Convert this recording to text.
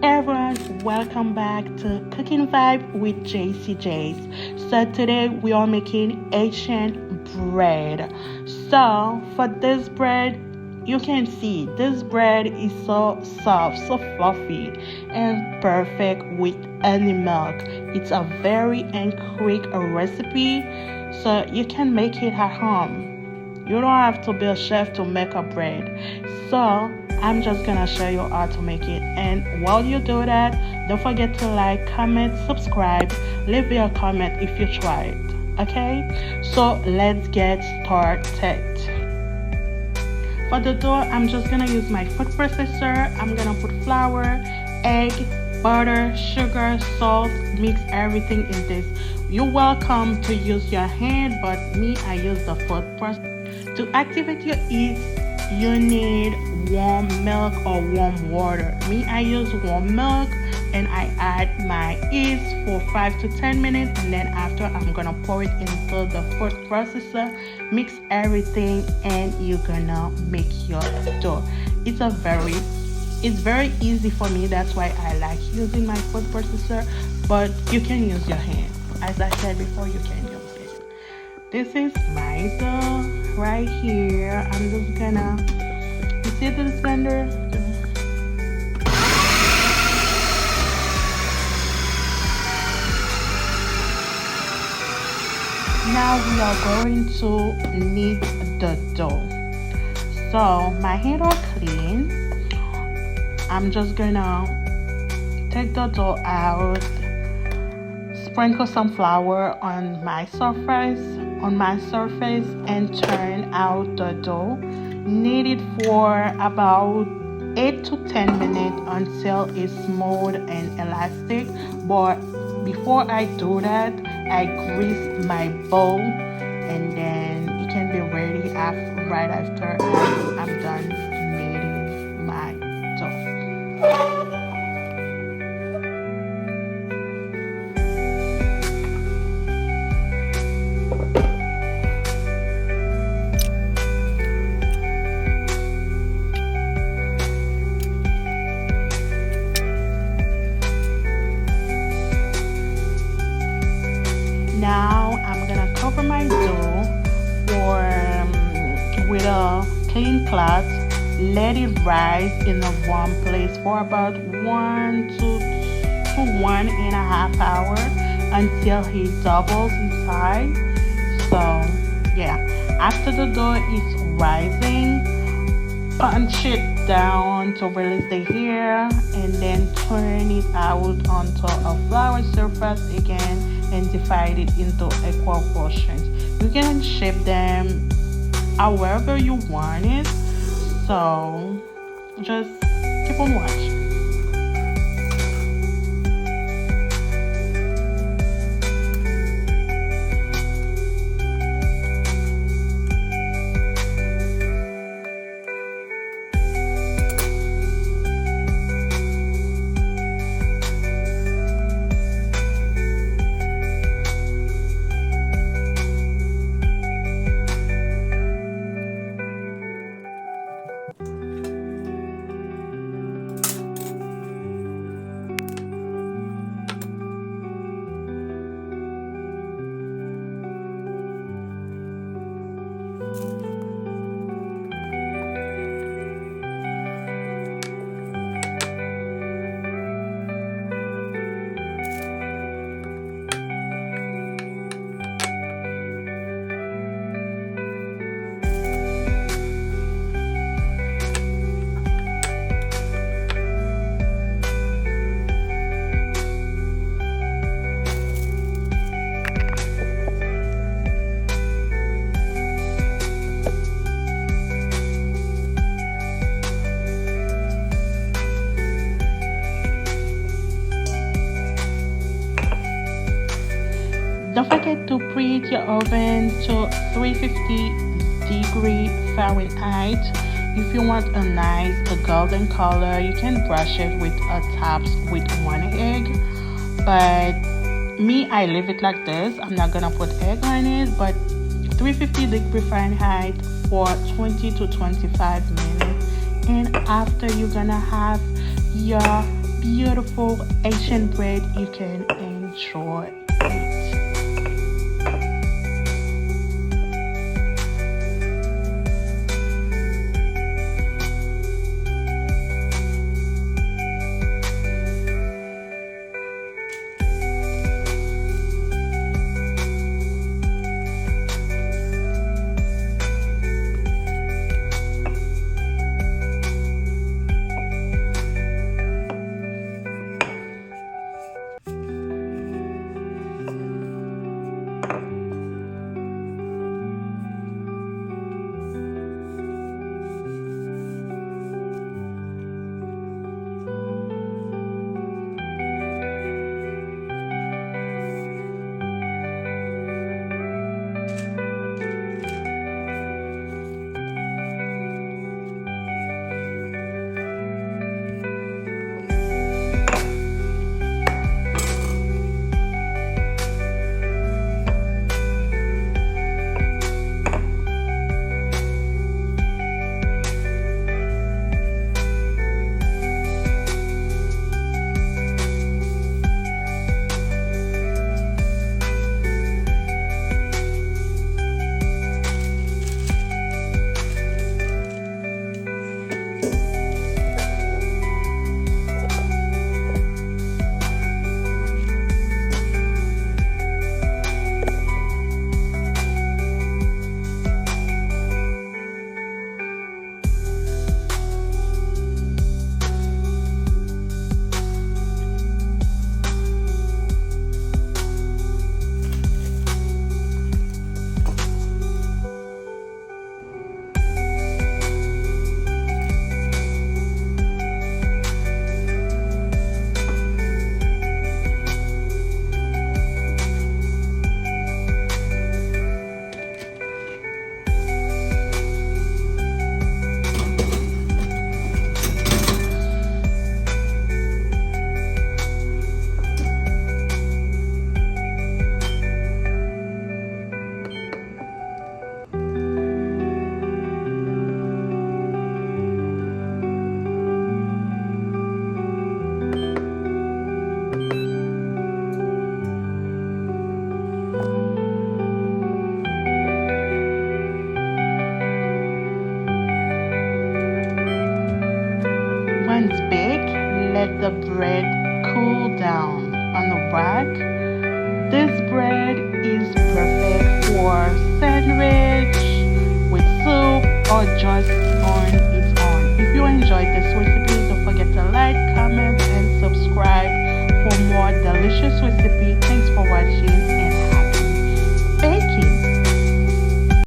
Everyone, welcome back to Cooking Vibe with JCJs. So today we are making Haitian bread. So for this bread, you can see this bread is so soft, so fluffy, and perfect with any milk. It's a very and quick recipe, so you can make it at home. You don't have to be a chef to make a bread. So I'm just gonna show you how to make it. And while you do that, don't forget to like, comment, subscribe, leave your comment if you try it. Okay? So let's get started. For the dough, I'm just gonna use my food processor. I'm gonna put flour, egg, butter, sugar, salt, mix everything in this. You're welcome to use your hand, but me, I use the food processor. To activate your yeast, you need warm milk or warm water. Me, I use warm milk and I add my yeast for 5 to 10 minutes, and then after I'm gonna pour it into the food processor, mix everything, and you're gonna make your dough. It's very easy for me. That's why I like using my food processor, but you can use your hand. As I said before, you can use it. This is my dough right here. I'm just gonna, you see this blender? Now we are going to knead the dough. So my hands are clean. I'm just gonna take the dough out, sprinkle some flour on my surface, and turn out the dough. Knead it for about 8 to 10 minutes until it's smooth and elastic. But before I do that, I grease my bowl, and then it can be ready right after I'm done kneading my dough. Now I'm gonna cover my dough with a clean cloth. Let it rise in a warm place for about 1 to 1.5 hours until it doubles in size. So yeah, after the dough is rising, punch it down to release the air, and then turn it out onto a flour surface again and divide it into equal portions. You can shape them however you want it, so just keep on watching. Don't forget to preheat your oven to 350 Fahrenheit. If you want a nice golden color, you can brush it with a tops with 1 egg. But me, I leave it like this. I'm not gonna put egg on it, but 350 Fahrenheit for 20 to 25 minutes. And after, you're gonna have your beautiful Haitian bread, you can enjoy it. Once baked, let the bread cool down on the rack. This bread is perfect for sandwich, with soup, or just on its own. If you enjoyed this recipe, don't forget to like, comment, and subscribe for more delicious recipes.